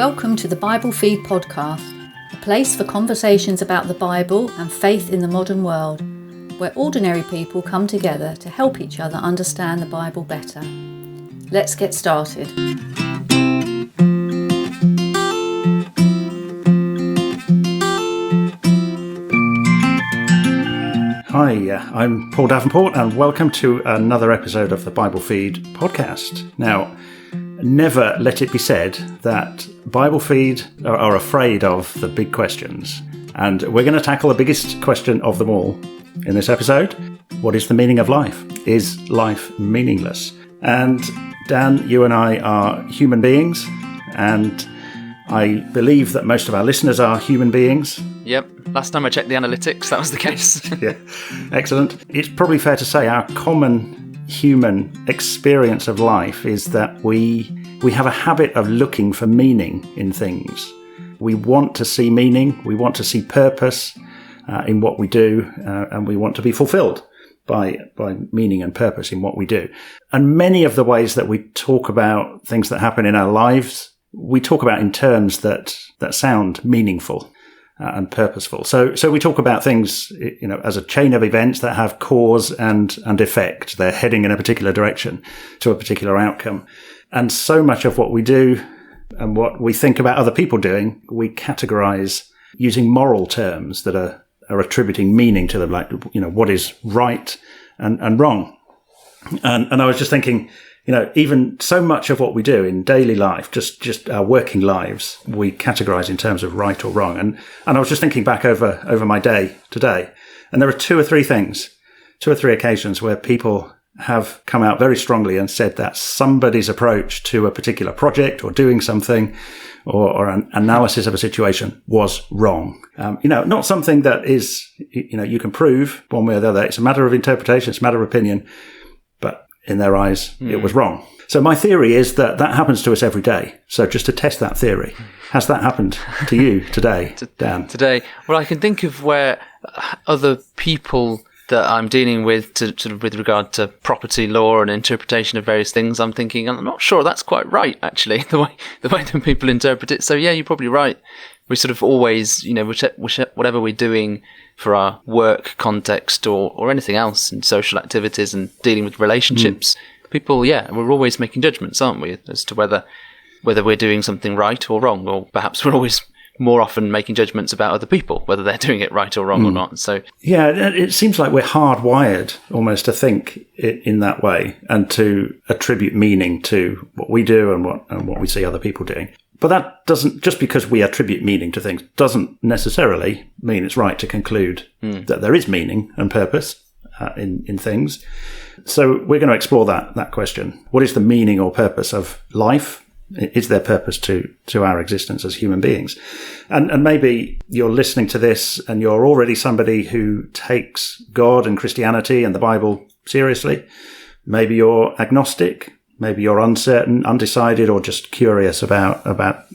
Welcome to the Bible Feed podcast, a place for conversations about the Bible and faith in the modern world, where ordinary people come together to help each other understand the Bible better. Let's get started. Hi, I'm Paul Davenport, and welcome to another episode of the Bible Feed podcast. Now, never let it be said that Bible Feed are afraid of the big questions. And we're going to tackle the biggest question of them all in this episode. What is the meaning of life? Is life meaningless? And Dan, you and I are human beings, and I believe that most of our listeners are human beings. Yep. Last time I checked the analytics, that was the case. Yeah, excellent. It's probably fair to say our common human experience of life is that we have a habit of looking for meaning in things. We want to see meaning, we want to see purpose in what we do, and we want to be fulfilled by meaning and purpose in what we do. And many of the ways that we talk about things that happen in our lives, we talk about in terms that sound meaningful and purposeful. So we talk about things, as a chain of events that have cause and effect. They're heading in a particular direction to a particular outcome. And so much of what we do and what we think about other people doing, we categorize using moral terms that are attributing meaning to them, like, what is right and wrong. And I was just thinking, even so much of what we do in daily life, just our working lives, we categorize in terms of right or wrong. And I was just thinking back over my day today, and there are two or three occasions where people have come out very strongly and said that somebody's approach to a particular project or doing something or an analysis of a situation was wrong. Not something that is, you can prove one way or the other. It's a matter of interpretation. It's a matter of opinion. But in their eyes, it was wrong. So my theory is that happens to us every day. So just to test that theory, has that happened to you today, Dan? Today? Well, I can think of where other people that I'm dealing with with regard to property law and interpretation of various things, I'm thinking, I'm not sure that's quite right, actually, the way that people interpret it. So yeah, you're probably right. We sort of always, whatever we're doing for our work context or anything else in social activities and dealing with relationships, people, we're always making judgments, aren't we, as to whether we're doing something right or wrong, or perhaps we're always more often making judgments about other people, whether they're doing it right or wrong or not. So yeah, it seems like we're hardwired almost to think in that way and to attribute meaning to what we do and what we see other people doing. But that doesn't, just because we attribute meaning to things, doesn't necessarily mean it's right to conclude that there is meaning and purpose in things. So we're going to explore that question. What is the meaning or purpose of life? Is there purpose to our existence as human beings? And maybe you're listening to this and you're already somebody who takes God and Christianity and the Bible seriously. Maybe you're agnostic. Maybe you're uncertain, undecided, or just curious about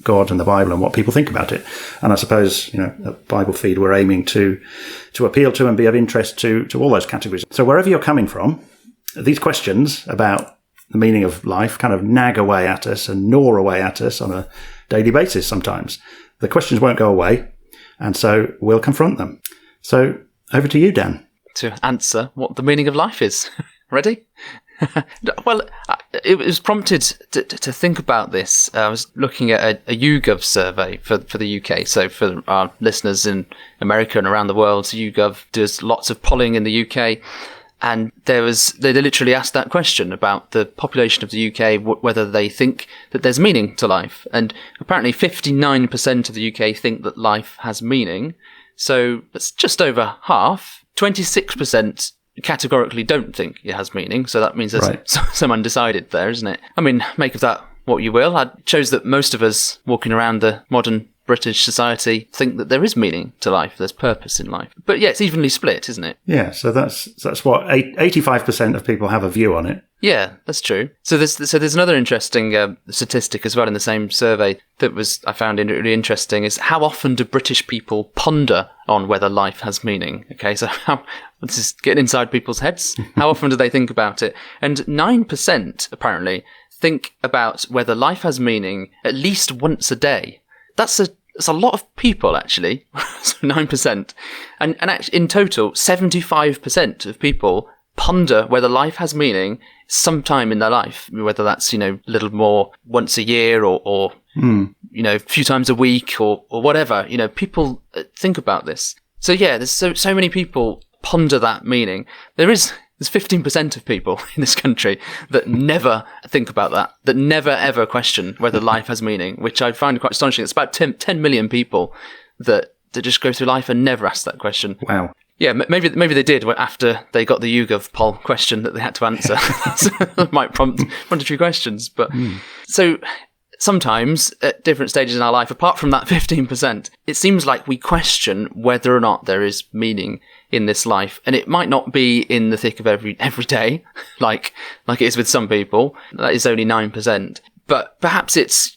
God and the Bible and what people think about it. And I suppose, at Bible Feed, we're aiming to appeal to and be of interest to all those categories. So wherever you're coming from, these questions about the meaning of life kind of nag away at us and gnaw away at us on a daily basis sometimes. The questions won't go away, and so we'll confront them. So over to you, Dan. To answer what the meaning of life is. Ready? Well, it was prompted to think about this. I was looking at a YouGov survey for the UK. So for our listeners in America and around the world, YouGov does lots of polling in the UK. And they literally asked that question about the population of the UK, whether they think that there's meaning to life. And apparently 59% of the UK think that life has meaning. So that's just over half. 26% categorically don't think it has meaning. So that means there's some undecided there, isn't it? I mean, make of that what you will. It shows that most of us walking around the modern British society think that there is meaning to life, there's purpose in life. But yeah, it's evenly split, isn't it? Yeah, so that's what 85% of people have a view on it, Yeah, that's true. So there's another interesting statistic as well in the same survey that I found really interesting, is how often do British people ponder on whether life has meaning? Okay, so this is getting inside people's heads. How often do they think about it? And 9% apparently think about whether life has meaning at least once a day. That's a lot of people, actually. So 9%. And actually, in total, 75% of people ponder whether life has meaning sometime in their life, whether that's, a little more once a year or a few times a week or whatever. People think about this. So yeah, there's so many people ponder that meaning. There's 15% of people in this country that never think about that never ever question whether life has meaning, which I find quite astonishing. It's about 10 million people that just go through life and never ask that question. Wow. Yeah, maybe they did after they got the YouGov poll question that they had to answer. So that might prompt one or two questions. But so sometimes at different stages in our life, apart from that 15%, it seems like we question whether or not there is meaning in this life. And it might not be in the thick of every day, like it is with some people. That is only 9%. But perhaps it's,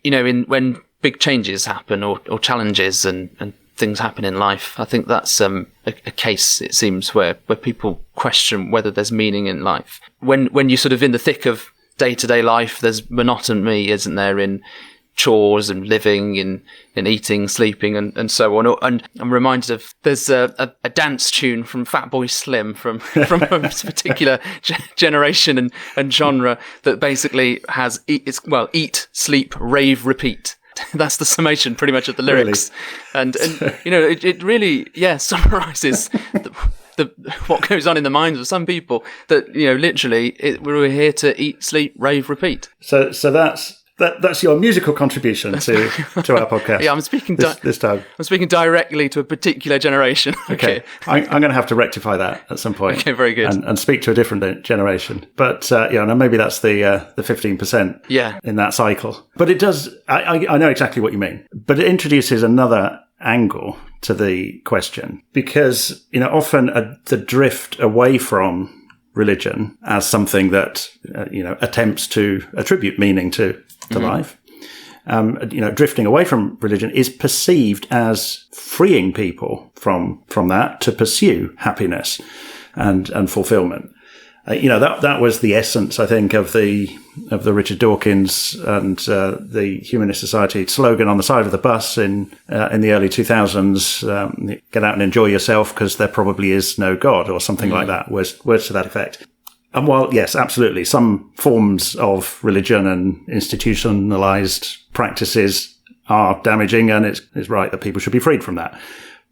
when big changes happen or challenges and things happen in life. I think that's a case, it seems, where people question whether there's meaning in life. When you're sort of in the thick of day-to-day life, there's monotony, isn't there, in chores and living and eating, sleeping and so on. And I'm reminded of, there's a dance tune from Fatboy Slim from a particular generation and genre that basically has eat, sleep, rave, repeat. That's the summation pretty much of the lyrics. Really? And it really, summarizes what goes on in the minds of some people, that, literally we're here to eat, sleep, rave, repeat. So that's your musical contribution to our podcast. Yeah, I'm speaking this time. I'm speaking directly to a particular generation. Okay. I'm going to have to rectify that at some point. Okay, very good. And speak to a different generation. But maybe that's the 15% in that cycle. But it does, I know exactly what you mean. But it introduces another angle to the question, because, often the drift away from religion as something that, attempts to attribute meaning to life. Drifting away from religion is perceived as freeing people from that to pursue happiness and fulfillment. That was the essence, I think, of the Richard Dawkins and the Humanist Society slogan on the side of the bus in the early 2000s. Get out and enjoy yourself because there probably is no God, or something like that. Words to that effect. And while, yes, absolutely, some forms of religion and institutionalized practices are damaging, and it's right that people should be freed from that.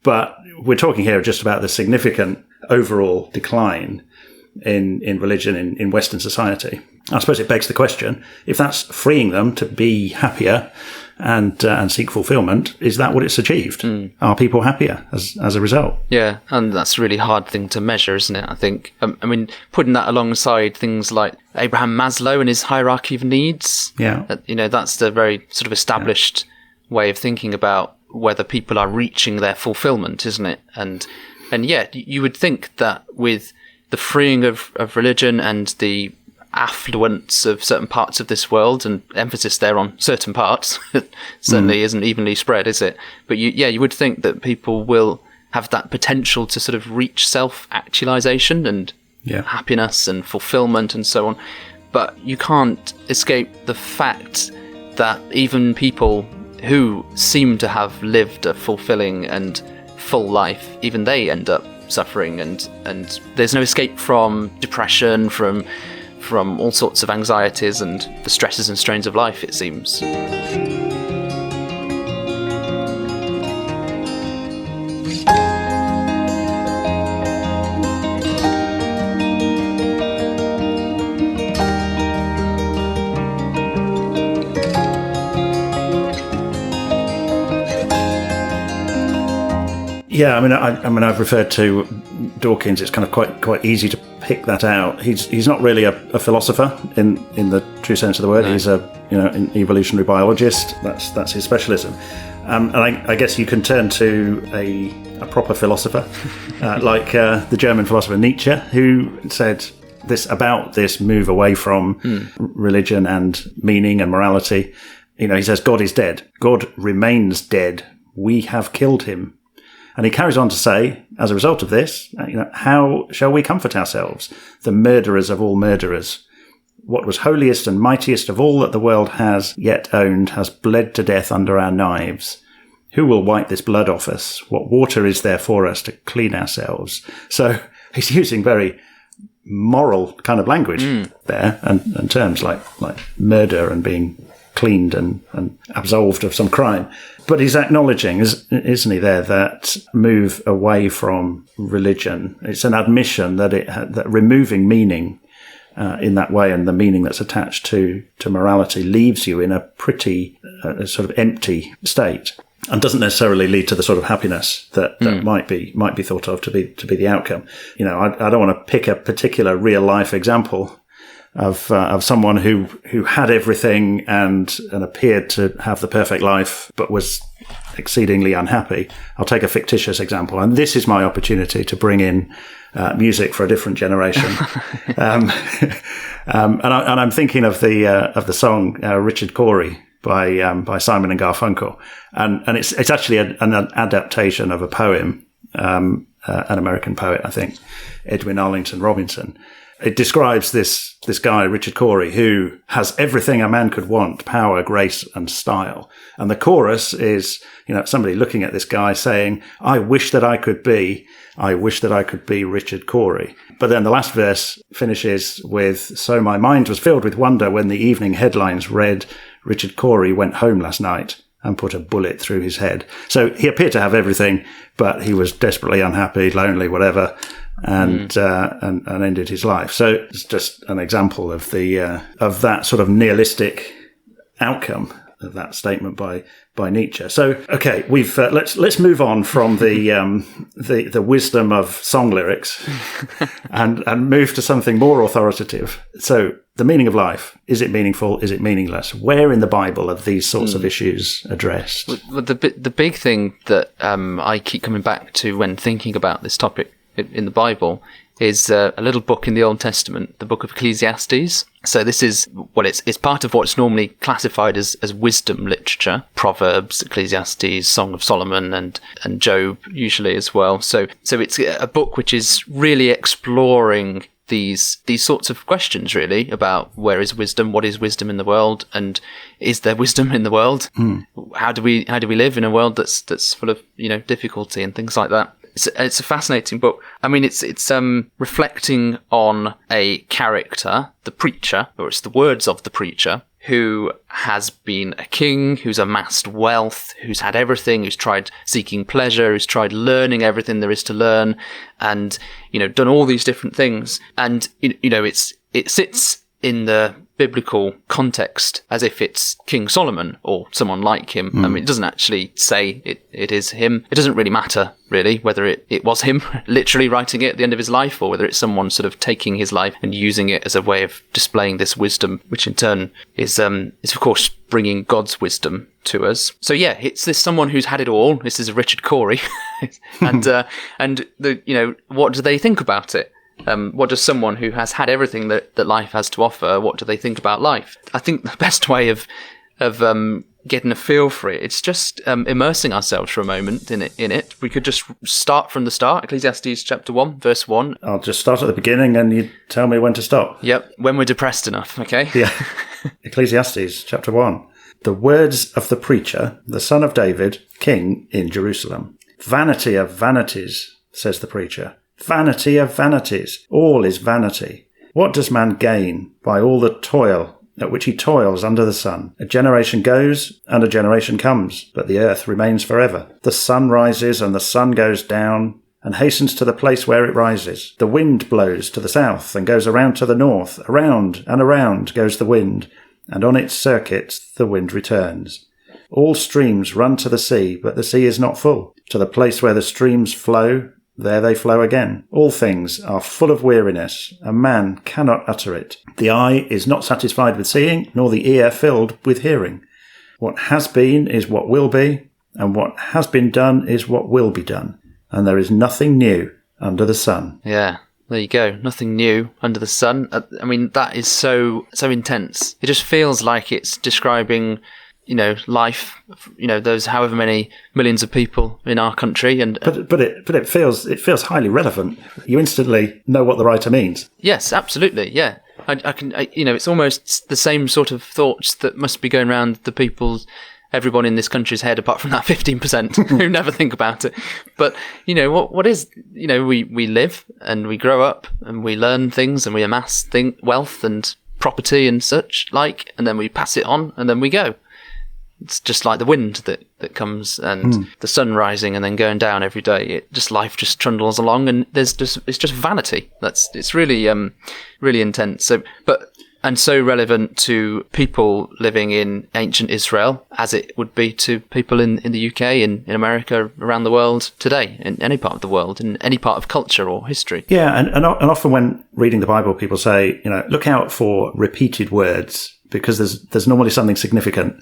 But we're talking here just about the significant overall decline in religion in Western society. I suppose it begs the question, if that's freeing them to be happier and seek fulfillment, is that what it's achieved? Are people happier as a result? Yeah, and that's a really hard thing to measure, isn't it? I think, putting that alongside things like Abraham Maslow and his hierarchy of needs, that's the very sort of established way of thinking about whether people are reaching their fulfillment, isn't it? And yet you would think that with the freeing of religion and the affluence of certain parts of this world, and emphasis there on certain parts, certainly isn't evenly spread, is it? But you would think that people will have that potential to sort of reach self-actualization and happiness and fulfillment and so on. But you can't escape the fact that even people who seem to have lived a fulfilling and full life, even they end up suffering, and there's no escape from depression, from all sorts of anxieties and the stresses and strains of life, it seems. Yeah, I've referred to Dawkins. It's kind of quite easy to pick that out. He's not really a philosopher in the true sense of the word. No. He's an evolutionary biologist. That's his specialism. And I guess you can turn to a proper philosopher, like the German philosopher Nietzsche, who said, this move away from religion and meaning and morality. He says, God is dead. God remains dead. We have killed him. And he carries on to say, as a result of this, how shall we comfort ourselves, the murderers of all murderers? What was holiest and mightiest of all that the world has yet owned has bled to death under our knives. Who will wipe this blood off us? What water is there for us to clean ourselves? So he's using very moral kind of language there, and terms like murder and being cleaned and absolved of some crime. But he's acknowledging, isn't he, there, that move away from religion. It's an admission that removing meaning in that way, and the meaning that's attached to morality, leaves you in a pretty sort of empty state, and doesn't necessarily lead to the sort of happiness that might be thought of to be the outcome. I don't want to pick a particular real life example of someone who had everything and appeared to have the perfect life, but was exceedingly unhappy. I'll take a fictitious example, and this is my opportunity to bring in music for a different generation. And I'm thinking of the song Richard Cory by Simon and Garfunkel, and it's actually an adaptation of a poem, an American poet, I think, Edwin Arlington Robinson. It describes this guy, Richard Cory, who has everything a man could want: power, grace, and style. And the chorus is, somebody looking at this guy saying, I wish that I could be Richard Cory. But then the last verse finishes with, so my mind was filled with wonder when the evening headlines read, Richard Cory went home last night and put a bullet through his head. So he appeared to have everything, but he was desperately unhappy, lonely, whatever, and ended his life. So it's just an example of that sort of nihilistic outcome of that statement by Nietzsche. So okay, we've let's move on from the wisdom of song lyrics and move to something more authoritative. So the meaning of life, is it meaningful? Is it meaningless? Where in the Bible are these sorts of issues addressed? Well, the big thing that I keep coming back to when thinking about this topic in the Bible is a little book in the Old Testament, the book of Ecclesiastes. So this is it's part of what's normally classified as wisdom literature: Proverbs, Ecclesiastes, Song of Solomon, and Job usually as well. So it's a book which is really exploring these sorts of questions, really, about where is wisdom, what is wisdom in the world, and is there wisdom in the world? How do we live in a world that's full of difficulty and things like that? It's a fascinating book. I mean, it's reflecting on a character, the preacher, or it's the words of the preacher, who has been a king, who's amassed wealth, who's had everything, who's tried seeking pleasure, who's tried learning everything there is to learn, and done all these different things. And it sits in the biblical context as if it's King Solomon or someone like him. I mean, it doesn't actually say it is him. It doesn't really matter, really, whether it was him literally writing it at the end of his life, or whether it's someone sort of taking his life and using it as a way of displaying this wisdom, which in turn is of course bringing God's wisdom to us. So yeah, it's this someone who's had it all. This is Richard Cory, and what do they think about it? What does someone who has had everything that life has to offer, what do they think about life? I think the best way of getting a feel for it, it's just immersing ourselves for a moment in it. We could just start from the start. Ecclesiastes chapter 1, verse 1. I'll just start at the beginning and you tell me when to stop. Yep, when we're depressed enough, okay? Yeah. Ecclesiastes chapter 1. The words of the preacher, the son of David, king in Jerusalem. Vanity of vanities, says the preacher. Vanity of vanities, all is vanity. What does man gain by all the toil at which he toils under the sun? A generation goes and a generation comes, but the earth remains forever. The sun rises and the sun goes down and hastens to the place where it rises. The wind blows to the south and goes around to the north. Around and around goes the wind, and on its circuit the wind returns. All streams run to the sea, but the sea is not full. To the place where the streams flow, there they flow again. All things are full of weariness. A man cannot utter it. The eye is not satisfied with seeing, nor the ear filled with hearing. What has been is what will be, and what has been done is what will be done. And there is nothing new under the sun. Yeah. There you go. Nothing new under the sun. I mean, that is so intense. It just feels like it's describing, life, those however many millions of people in our country. And but it feels highly relevant. You instantly know what the writer means. Yes, absolutely. Yeah. It's almost the same sort of thoughts that must be going around everyone in this country's head, apart from that 15% who never think about it. But, what is, we live and we grow up and we learn things and we amass wealth and property and such like, and then we pass it on and then we go. It's just like the wind that comes and the sun rising and then going down every day. Life just trundles along, and it's just vanity. It's really, really intense. And so relevant to people living in ancient Israel as it would be to people in the UK, in America, around the world today, in any part of the world, in any part of culture or history. Yeah, and often when reading the Bible, people say, look out for repeated words, because there's normally something significant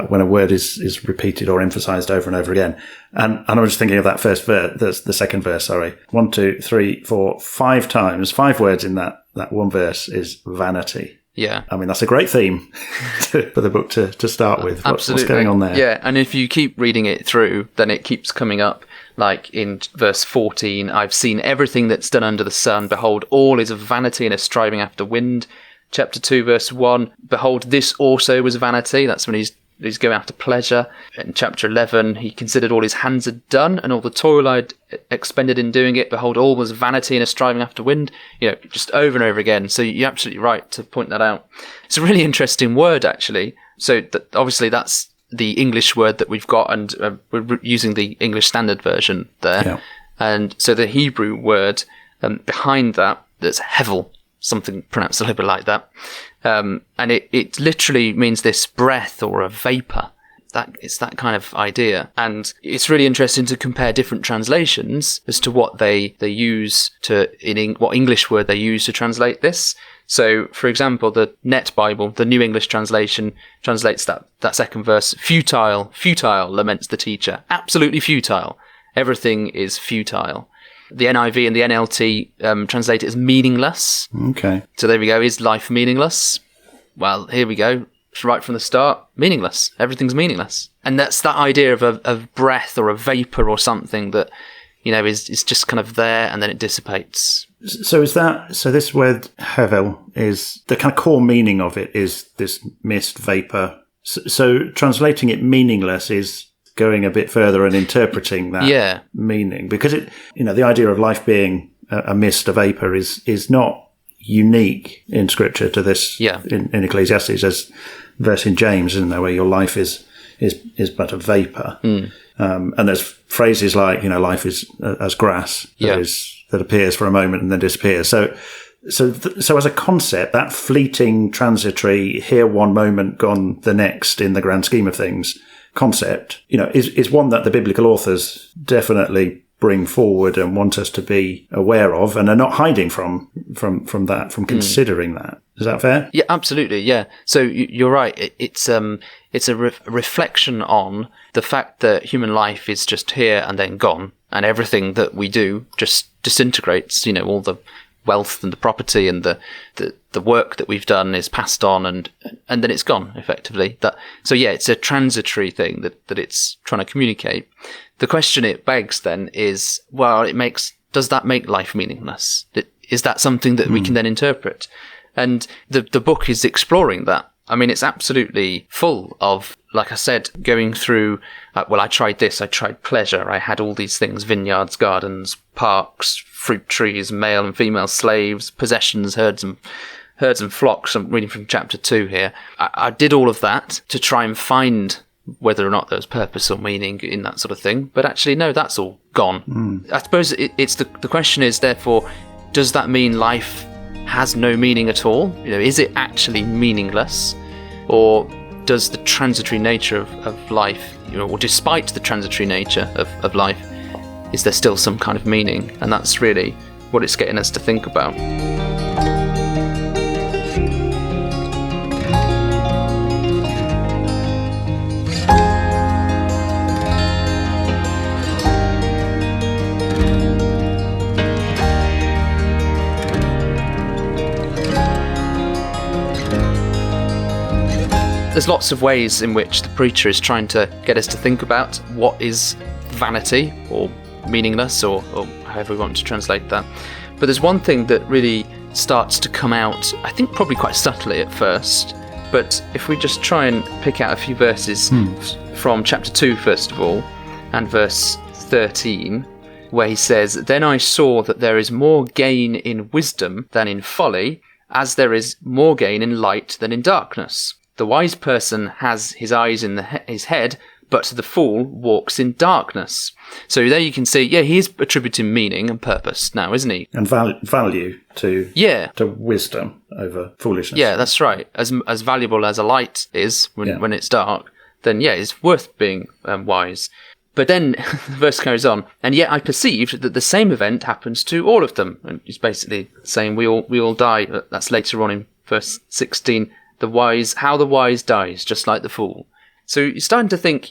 when a word is repeated or emphasized over and over again. And I was just thinking of that first verse, the second verse, sorry. 1, 2, 3, 4, 5 times, 5 words in that one verse is vanity. Yeah. I mean, that's a great theme for the book to start with. Absolutely. What's going on there? Yeah, and if you keep reading it through, then it keeps coming up. Like in verse 14, I've seen everything that's done under the sun. Behold, all is of vanity and a striving after wind. Chapter 2, verse 1, behold, this also was vanity. That's when he's going after pleasure. In chapter 11, he considered all his hands had done and all the toil I'd expended in doing it. Behold, all was vanity and a striving after wind. Just over and over again. So you're absolutely right to point that out. It's a really interesting word, actually. So obviously that's the English word that we've got, and we're using the English Standard Version there. Yeah. And so the Hebrew word behind that's hevel, something pronounced a little bit like that. And it literally means this breath or a vapor. It's that kind of idea. And it's really interesting to compare different translations as to what they use what English word they use to translate this. So, for example, the Net Bible, the New English Translation, translates that second verse, futile, laments the teacher. Absolutely futile. Everything is futile. The NIV and the NLT translate it as meaningless. Okay. So there we go. Is life meaningless? Well, here we go. Right from the start, meaningless. Everything's meaningless. And that's that idea of a breath or a vapor or something that, is just kind of there and then it dissipates. So this word hevel is the kind of core meaning of it is this mist, vapor. So translating it meaningless is going a bit further and interpreting that meaning, because the idea of life being a mist, a vapor is not unique in Scripture to this. Yeah. In Ecclesiastes, there's a verse in James, isn't there, where your life is but a vapor, and there's phrases like life is as grass that appears for a moment and then disappears. So as a concept, that fleeting, transitory, here one moment, gone the next, in the grand scheme of things, concept, is one that the biblical authors definitely bring forward and want us to be aware of, and are not hiding from considering that. Is that fair? Yeah, absolutely. Yeah. So you're right. It's a reflection on the fact that human life is just here and then gone, and everything that we do just disintegrates. All the wealth and the property and the work that we've done is passed on and then it's gone effectively. It's a transitory thing that it's trying to communicate. The question it begs then is, does that make life meaningless? Is that something that we can then interpret? And the book is exploring that. I mean, it's absolutely full of, like I said, going through, I tried this, I tried pleasure, I had all these things, vineyards, gardens, parks, fruit trees, male and female slaves, possessions, herds and flocks. I'm reading from chapter 2 here. I did all of that to try and find whether or not there was purpose or meaning in that sort of thing. But actually, no, that's all gone. I suppose it's the question is, therefore, does that mean life has no meaning at all? Is it actually meaningless? Or does the transitory nature of life, or despite the transitory nature of life, is there still some kind of meaning? And that's really what it's getting us to think about. There's lots of ways in which the preacher is trying to get us to think about what is vanity or meaningless or however we want to translate that. But there's one thing that really starts to come out, I think probably quite subtly at first, but if we just try and pick out a few verses from chapter 2 first of all, and verse 13, where he says, "Then I saw that there is more gain in wisdom than in folly, as there is more gain in light than in darkness. The wise person has his eyes in his head, but the fool walks in darkness." So there you can see, he is attributing meaning and purpose now, isn't he? And value to wisdom over foolishness. Yeah, that's right. As valuable as a light is when it's dark, then it's worth being wise. But then the verse goes on, "And yet I perceived that the same event happens to all of them." And he's basically saying we all die. That's later on in verse 16. How the wise dies, just like the fool. So you're starting to think,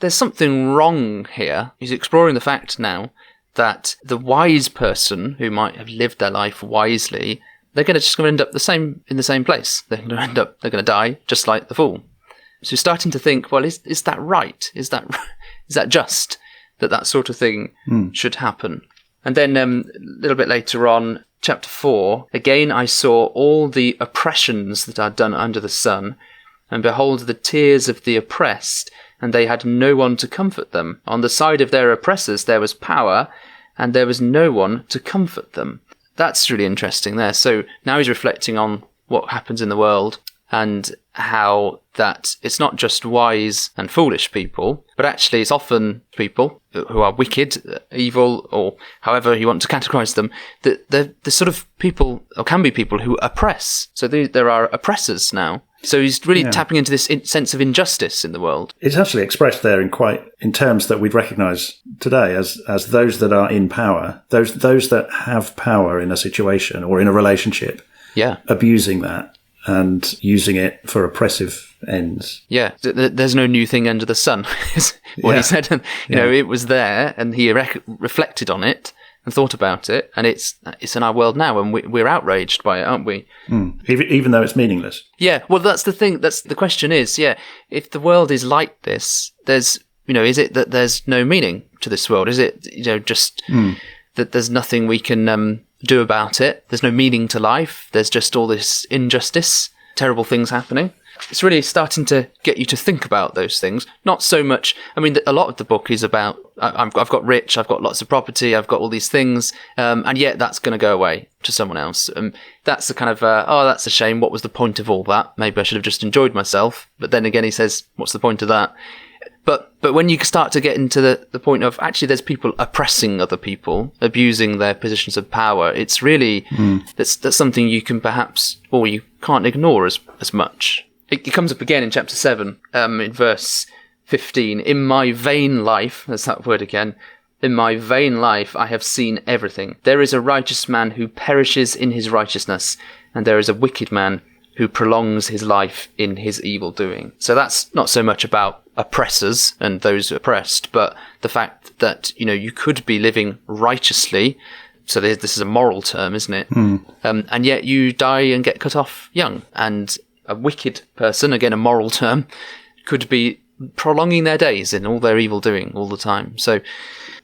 there's something wrong here. He's exploring the fact now that the wise person who might have lived their life wisely, they're going to end up in the same place. They're going to die just like the fool. So you're starting to think, well, is that right? Is that just that sort of thing should happen? And then a little bit later on, chapter 4, "Again I saw all the oppressions that are done under the sun, and behold the tears of the oppressed, and they had no one to comfort them. On the side of their oppressors there was power, and there was no one to comfort them." That's really interesting there. So now he's reflecting on what happens in the world, and how that it's not just wise and foolish people, but actually it's often people who are wicked, evil, or however you want to categorize them, that they're the sort of people, or can be people, who oppress. So there are oppressors now. So he's really tapping into this sense of injustice in the world. It's actually expressed there in terms that we'd recognise today as those that are in power, those that have power in a situation or in a relationship, abusing that and using it for oppressive ends. Yeah, there's no new thing under the sun, is what he said. And, it was there, and he reflected on it and thought about it, and it's in our world now, and we're outraged by it, aren't we? Even though it's meaningless. Yeah, well, that's the thing. That's the question is, if the world is like this, there's, is it that there's no meaning to this world? Is it, just that there's nothing we can do about it? There's no meaning to life. There's just all this injustice, terrible things happening. It's really starting to get you to think about those things. Not so much, a lot of the book is about, I've got rich, I've got lots of property, I've got all these things, and yet that's going to go away to someone else. That's the kind of, that's a shame. What was the point of all that? Maybe I should have just enjoyed myself. But then again, he says, what's the point of that? But when you start to get into the point of actually there's people oppressing other people, abusing their positions of power, it's really, that's something you can perhaps, or you can't ignore as much. It comes up again in chapter 7, in verse 15. "In my vain life," there's that word again, "in my vain life I have seen everything. There is a righteous man who perishes in his righteousness, and there is a wicked man who prolongs his life in his evil doing." So that's not so much about oppressors and those oppressed, but the fact that, you could be living righteously. So this is a moral term, isn't it? And yet you die and get cut off young. And a wicked person, again a moral term, could be prolonging their days in all their evil doing all the time. So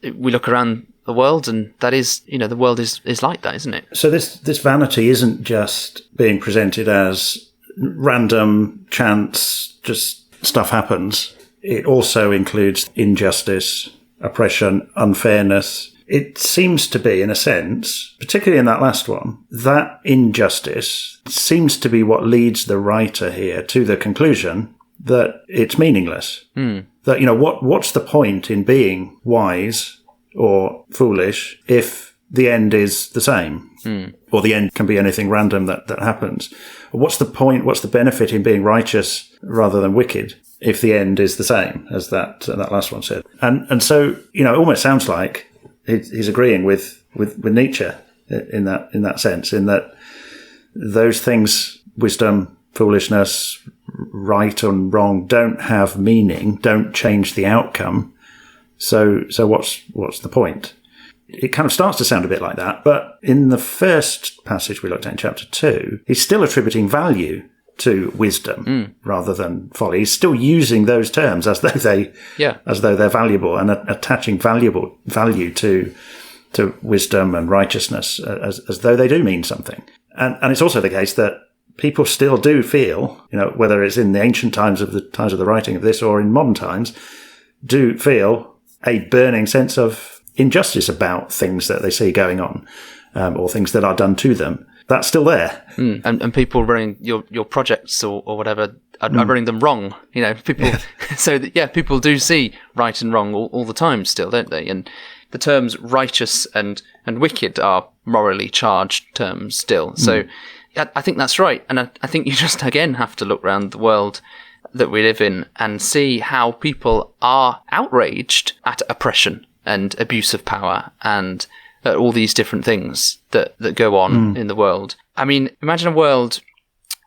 we look around the world, and that is, the world is like that, isn't it? So this vanity isn't just being presented as random chance, just stuff happens. It also includes injustice, oppression, unfairness. It seems to be, in a sense, particularly in that last one, that injustice seems to be what leads the writer here to the conclusion that it's meaningless. That, what's the point in being wise or foolish if the end is the same? Or the end can be anything random that happens. What's the point, what's the benefit in being righteous rather than wicked if the end is the same, as that last one said? And so, it almost sounds like he's agreeing with Nietzsche in that sense, in that those things, wisdom, foolishness, right and wrong, don't have meaning, don't change the outcome. So what's the point? It kind of starts to sound a bit like that, but in the first passage we looked at in chapter 2, he's still attributing value to wisdom rather than folly. He's still using those terms as though they're valuable and attaching value to wisdom and righteousness as though they do mean something. And it's also the case that people still do feel, whether it's in the ancient times of the writing of this or in modern times, do feel a burning sense of injustice about things that they see going on, or things that are done to them. That's still there. And people running your projects or whatever are running them wrong. People. So people do see right and wrong all the time still, don't they? And the terms righteous and wicked are morally charged terms still. So I think that's right. And I think you just, again, have to look around the world that we live in and see how people are outraged at oppression and abuse of power and all these different things that go on in the world. I mean, imagine a world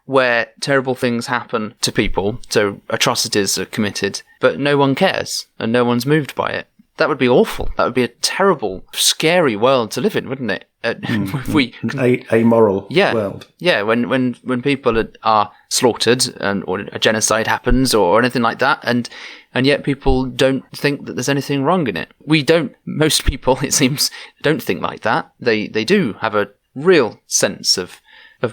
where terrible things happen to people, so atrocities are committed, but no one cares and no one's moved by it. That would be awful. That would be a terrible, scary world to live in, wouldn't it? If we amoral world. Yeah, when people are slaughtered or a genocide happens or anything like that, and yet people don't think that there's anything wrong in it. Most people, it seems, don't think like that. They do have a real sense of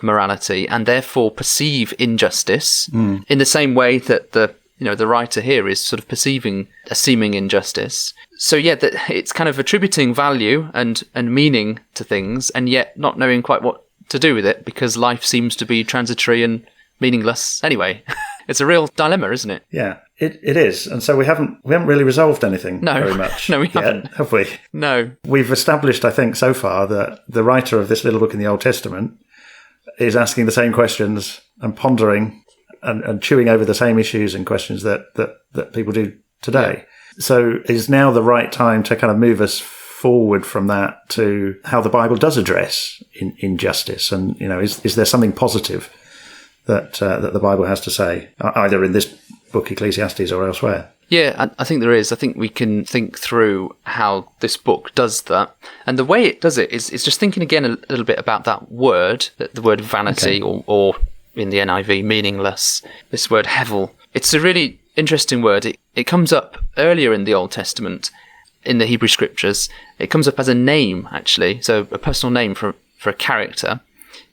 morality and therefore perceive injustice in the same way that the writer here is sort of perceiving a seeming injustice. So that it's kind of attributing value and meaning to things and yet not knowing quite what to do with it because life seems to be transitory and meaningless anyway. It's a real dilemma, isn't it? Yeah, it is. And so we haven't really resolved anything very much. No, we haven't. Yet, have we? No. We've established, I think, so far that the writer of this little book in the Old Testament is asking the same questions and pondering and chewing over the same issues and questions that people do today. Yeah. So is now the right time to kind of move us forward from that to how the Bible does address injustice? And, is there something positive that the Bible has to say, either in this book, Ecclesiastes, or elsewhere? Yeah, I think there is. I think we can think through how this book does that. And the way it does it is just thinking again a little bit about that word, the word vanity, or in the NIV, meaningless, this word hevel. It's a really interesting word. It comes up earlier in the Old Testament, in the Hebrew Scriptures. It comes up as a name, actually, so a personal name for a character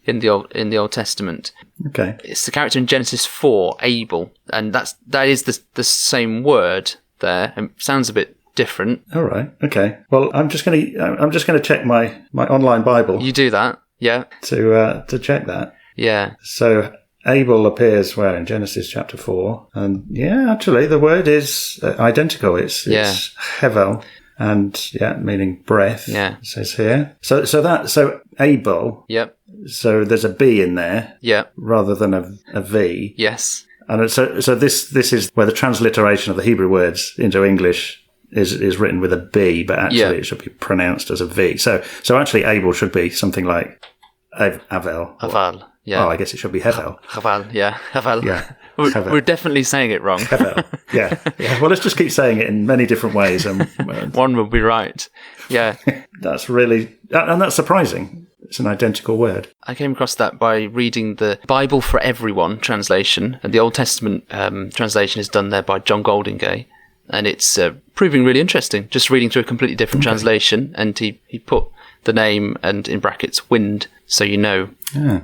in the Old Testament. Okay, it's the character in Genesis 4, Abel, and that is the same word there. It sounds a bit different. All right. Okay. Well, I'm just gonna check my online Bible. You do that, yeah. To check that. Yeah. So Abel appears where in Genesis chapter 4, and actually the word is identical. It's hevel, and meaning breath. Yeah, it says here. So Abel. Yep. So there's a B in there. Yep. Rather than a V. Yes. And so this is where the transliteration of the Hebrew words into English is written with a B, but actually it should be pronounced as a V. So actually Abel should be something like Avel. Aval. Yeah. Oh, I guess it should be Hevel. Haval, yeah. Haval. Yeah. We're definitely saying it wrong. Hevel. Yeah. Well, let's just keep saying it in many different ways. And one will be right. Yeah. That's surprising. It's an identical word. I came across that by reading the Bible for Everyone translation, and the Old Testament translation is done there by John Goldingay, and it's proving really interesting. Just reading through a completely different translation, and he put the name and in brackets wind, so you know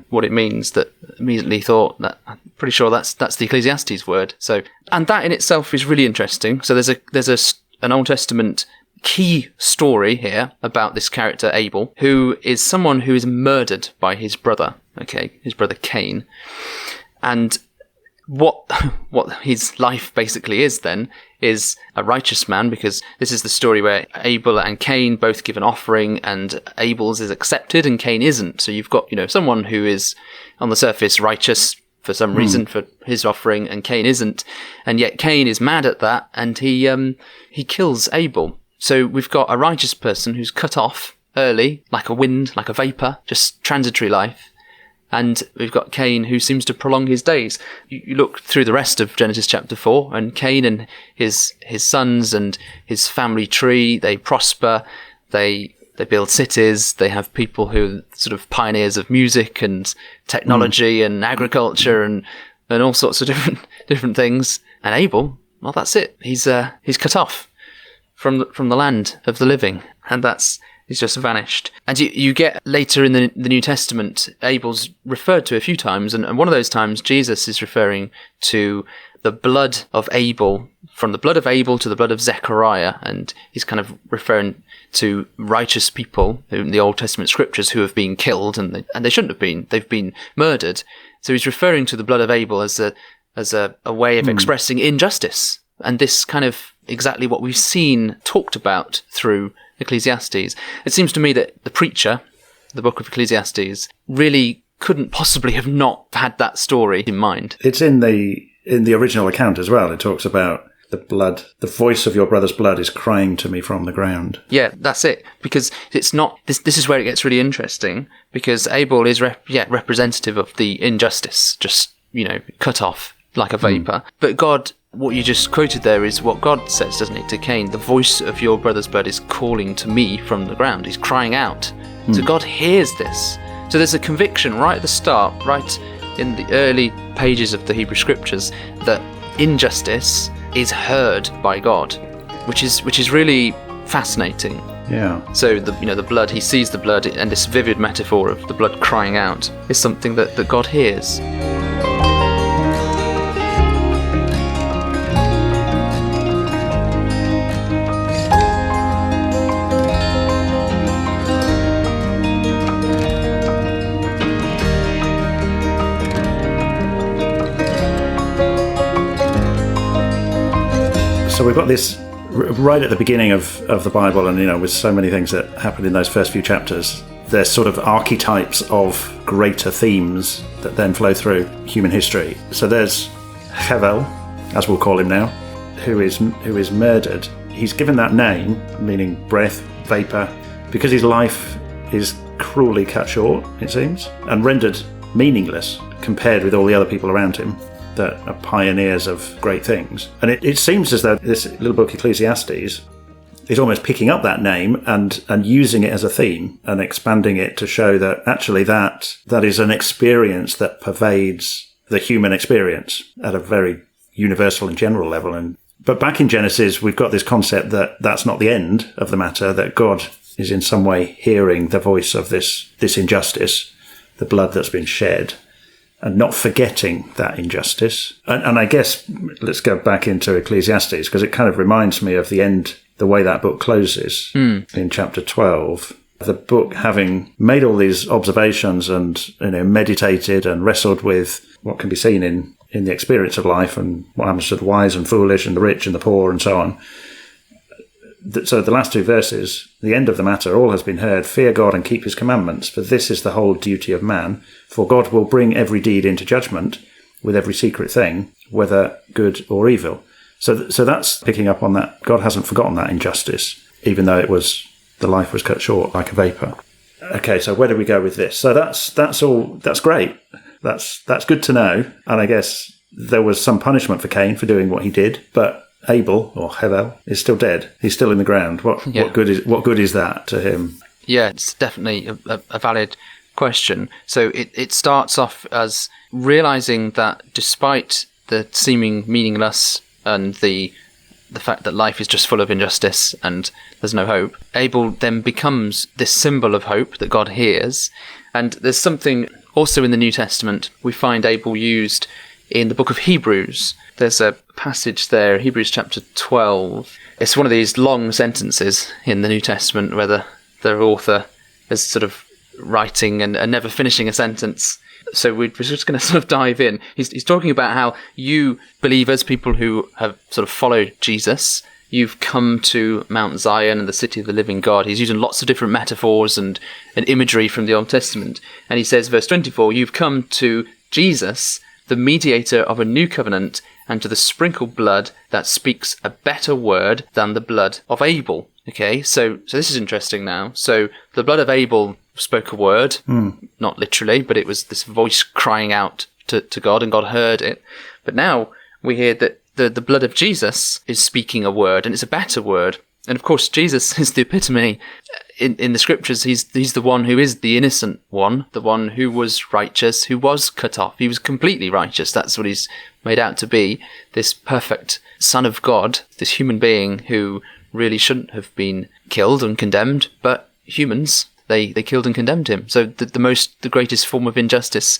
what it means. That immediately thought that I'm pretty sure that's the Ecclesiastes word. So, and that in itself is really interesting. So there's an Old Testament key story here about this character Abel, who is someone who is murdered by his brother. Okay, his brother Cain, and what his life basically is then is a righteous man, because this is the story where Abel and Cain both give an offering, and Abel's is accepted and Cain isn't. So you've got, someone who is on the surface righteous for some reason for his offering, and Cain isn't. And yet Cain is mad at that, and he kills Abel. So we've got a righteous person who's cut off early, like a wind, like a vapor, just transitory life. And we've got Cain, who seems to prolong his days. You look through the rest of Genesis chapter 4, and Cain and his sons and his family tree, they prosper, they build cities, they have people who are sort of pioneers of music and technology and agriculture and and all sorts of different things. And Abel, well, that's it. He's cut off from the land of the living, and he's just vanished. And you get later in the New Testament, Abel's referred to a few times, and one of those times Jesus is referring to the blood of Abel, from the blood of Abel to the blood of Zechariah, and he's kind of referring to righteous people in the Old Testament scriptures who have been killed, and they shouldn't have been. They've been murdered. So he's referring to the blood of Abel as a way of expressing injustice, and this kind of exactly what we've seen talked about through Ecclesiastes. It seems to me that the preacher, the book of Ecclesiastes, really couldn't possibly have not had that story in mind. It's in the original account as well. It talks about the blood, the voice of your brother's blood is crying to me from the ground. Yeah, that's it. Because it's not, this is where it gets really interesting, because Abel is representative of the injustice, just, cut off like a vapor. But God, what you just quoted there is what God says, doesn't it, to Cain? The voice of your brother's blood is calling to me from the ground. He's crying out. So God hears this. So there's a conviction right at the start, right in the early pages of the Hebrew Scriptures, that injustice is heard by God, which is really fascinating. Yeah. So the blood, he sees the blood, and this vivid metaphor of the blood crying out is something that God hears. So we've got this right at the beginning of the Bible, and with so many things that happen in those first few chapters, there's sort of archetypes of greater themes that then flow through human history. So there's Hevel, as we'll call him now, who is murdered. He's given that name, meaning breath, vapor, because his life is cruelly cut short, it seems, and rendered meaningless compared with all the other people around him that are pioneers of great things. And it seems as though this little book, Ecclesiastes, is almost picking up that name and using it as a theme and expanding it to show that actually that is an experience that pervades the human experience at a very universal and general level. But back in Genesis, we've got this concept that that's not the end of the matter, that God is in some way hearing the voice of this injustice, the blood that's been shed, and not forgetting that injustice. And I guess let's go back into Ecclesiastes, because it kind of reminds me of the end, the way that book closes in chapter 12. The book, having made all these observations and meditated and wrestled with what can be seen in the experience of life and what happens to the wise and foolish and the rich and the poor and so on. So the last two verses, the end of the matter, all has been heard, fear God and keep his commandments, for this is the whole duty of man. For God will bring every deed into judgment with every secret thing, whether good or evil. So that's picking up on that. God hasn't forgotten that injustice, even though the life was cut short like a vapor. Okay, so where do we go with this? So that's all. That's great. That's good to know. And I guess there was some punishment for Cain for doing what he did, but Abel, or Hevel, is still dead. He's still in the ground. What good is that to him? Yeah, it's definitely a valid question. So it starts off as realizing that despite the seeming meaningless and the fact that life is just full of injustice and there's no hope, Abel then becomes this symbol of hope that God hears. And there's something also in the New Testament we find Abel used in the book of Hebrews. There's a passage there, Hebrews chapter 12. It's one of these long sentences in the New Testament where the author is sort of writing and never finishing a sentence. So we're just going to sort of dive in. He's talking about how you believers, people who have sort of followed Jesus, you've come to Mount Zion and the city of the living God. He's using lots of different metaphors and imagery from the Old Testament. And he says, verse 24, you've come to Jesus, the mediator of a new covenant, and to the sprinkled blood that speaks a better word than the blood of Abel. Okay, so this is interesting now. So the blood of Abel spoke a word, not literally, but it was this voice crying out to God, and God heard it. But now we hear that the blood of Jesus is speaking a word, and it's a better word. And of course, Jesus is the epitome. In the scriptures, he's the one who is the innocent one, the one who was righteous, who was cut off. He was completely righteous. That's what he's made out to be, this perfect Son of God, this human being who really shouldn't have been killed and condemned, but humans, they killed and condemned him. So the greatest form of injustice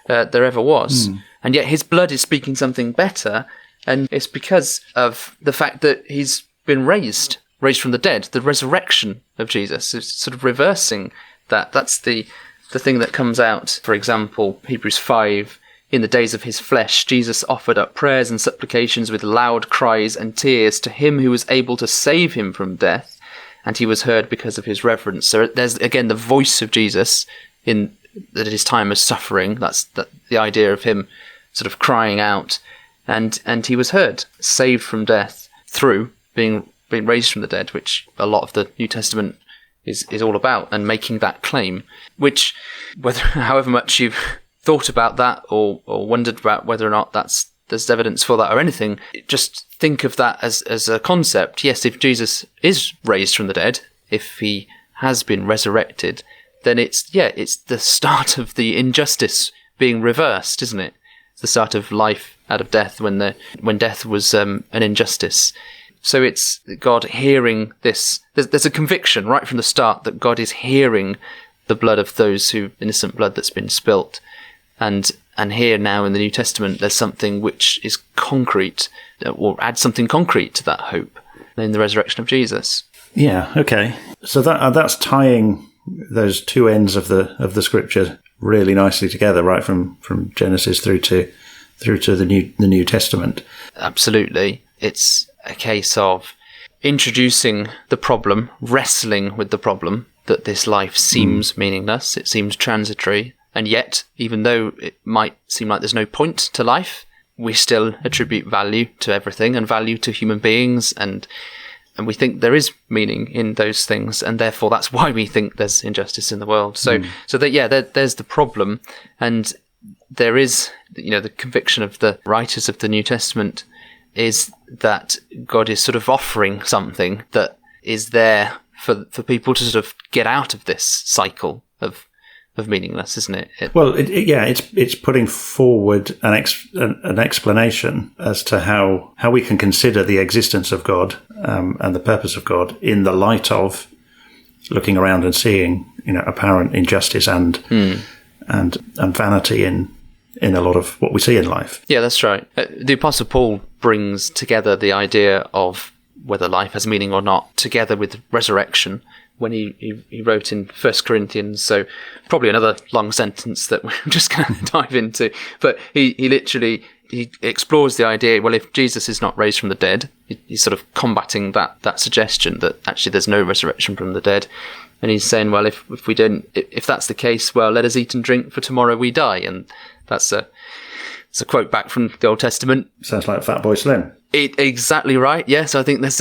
there ever was. And yet his blood is speaking something better, and it's because of the fact that he's been raised from the dead, the resurrection of Jesus. It's sort of reversing that. That's the thing that comes out. For example, Hebrews 5, in the days of his flesh, Jesus offered up prayers and supplications with loud cries and tears to him who was able to save him from death, and he was heard because of his reverence. So there's, again, the voice of Jesus at his time of suffering. That's the idea of him sort of crying out, and he was heard, saved from death through being raised from the dead, which a lot of the New Testament is all about, and making that claim, which, however much you've thought about that or wondered about whether or not there's evidence for that or anything, just think of that as a concept. Yes, if Jesus is raised from the dead, if he has been resurrected, then it's the start of the injustice being reversed, isn't it? It's the start of life out of death, when death was an injustice. So it's God hearing this. There's a conviction right from the start that God is hearing the blood of those innocent blood that's been spilt. And here now in the New Testament, there's something which is concrete, or adds something concrete to that hope in the resurrection of Jesus. Yeah, okay. So that's tying those two ends of the scripture really nicely together, right from Genesis through to the New Testament. Absolutely. It's a case of introducing the problem, wrestling with the problem that this life seems meaningless, it seems transitory, and yet, even though it might seem like there's no point to life, we still attribute value to everything and value to human beings, and we think there is meaning in those things, and therefore that's why we think there's injustice in the world. So there's the problem, and there is, the conviction of the writers of the New Testament is that God is sort of offering something that is there for people to sort of get out of this cycle of meaningless, isn't it? It's putting forward an explanation as to how we can consider the existence of God and the purpose of God in the light of looking around and seeing apparent injustice and vanity in a lot of what we see in life. Yeah, that's right. The Apostle Paul brings together the idea of whether life has meaning or not, together with resurrection, when he wrote in 1 Corinthians. So probably another long sentence that we're just going to dive into. But he literally explores the idea, well, if Jesus is not raised from the dead, he's sort of combating that suggestion that actually there's no resurrection from the dead. And he's saying, well, if that's the case, well, let us eat and drink, for tomorrow we die. And it's a quote back from the Old Testament. Sounds like Fatboy Slim. Exactly right. Yes, I think there's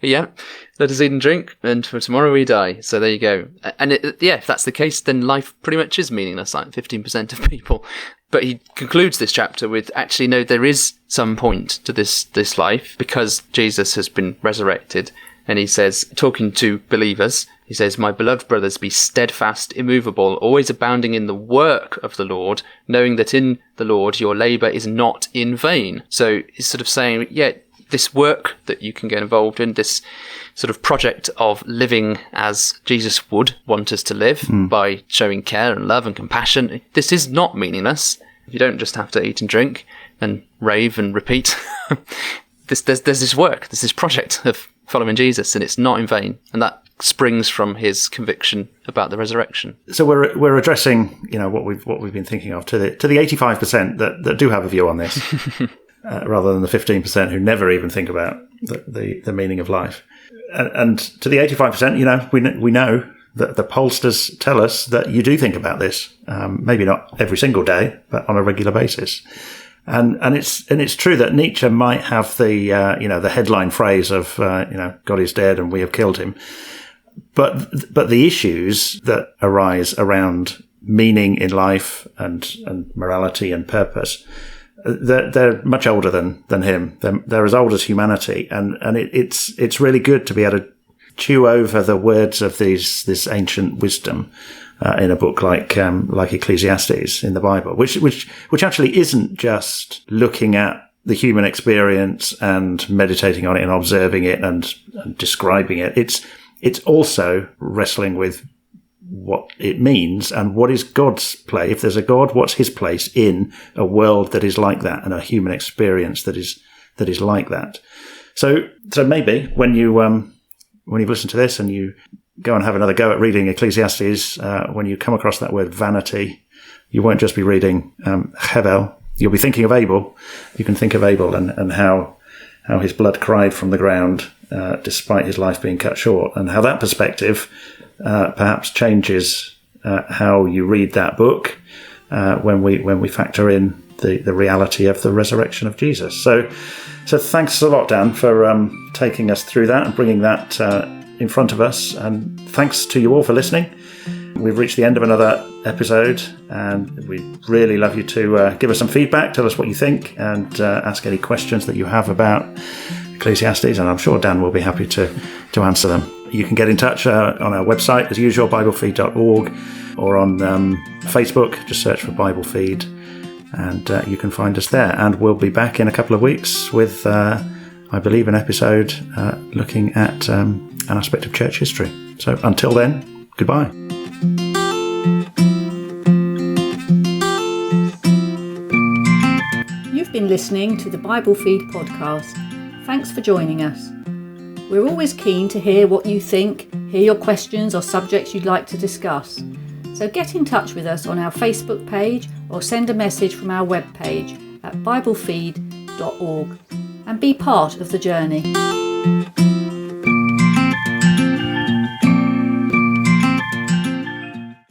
yeah. Let us eat and drink, and for tomorrow we die. So there you go. And if that's the case, then life pretty much is meaningless, like 15% of people. But he concludes this chapter with, actually, no, there is some point to this life, because Jesus has been resurrected. And he says, talking to believers, he says, "My beloved brothers, be steadfast, immovable, always abounding in the work of the Lord, knowing that in the Lord your labour is not in vain." So he's sort of saying, this work that you can get involved in, this sort of project of living as Jesus would want us to live, by showing care and love and compassion, this is not meaningless. You don't just have to eat and drink and rave and repeat. There's this work, there's this project of following Jesus, and it's not in vain. And that springs from his conviction about the resurrection. So we're addressing, what we've been thinking of to the 85% that do have a view on this, rather than the 15% who never even think about the meaning of life. And to the 85%, we know that the pollsters tell us that you do think about this, maybe not every single day, but on a regular basis. And it's true that Nietzsche might have the headline phrase of God is dead and we have killed him, but the issues that arise around meaning in life and morality and purpose they're much older than him. They're as old as humanity, and it's really good to be able to chew over the words of this ancient wisdom in a book like Ecclesiastes in the Bible, which actually isn't just looking at the human experience and meditating on it and observing it and describing it. It's also wrestling with what it means and what is God's place. If there's a God, what's his place in a world that is like that and a human experience that is like that. So maybe when you've listened to this and you go and have another go at reading Ecclesiastes, when you come across that word vanity, you won't just be reading Hevel. You'll be thinking of Abel. You can think of Abel and how his blood cried from the ground despite his life being cut short, and how that perspective perhaps changes how you read that book when we factor in the reality of the resurrection of Jesus. So thanks a lot, Dan, for taking us through that and bringing that in front of us. And thanks to you all for listening. We've reached the end of another episode, and we'd really love you to give us some feedback, tell us what you think, and ask any questions that you have about Ecclesiastes, and I'm sure Dan will be happy to answer them. You can get in touch on our website, as usual, biblefeed.org, or on Facebook, just search for Bible Feed, and you can find us there. And we'll be back in a couple of weeks with, I believe, an episode looking at an aspect of church history. So until then, goodbye. You've been listening to the Bible Feed podcast. Thanks for joining us. We're always keen to hear what you think, hear your questions or subjects you'd like to discuss. So get in touch with us on our Facebook page or send a message from our webpage at biblefeed.org and be part of the journey.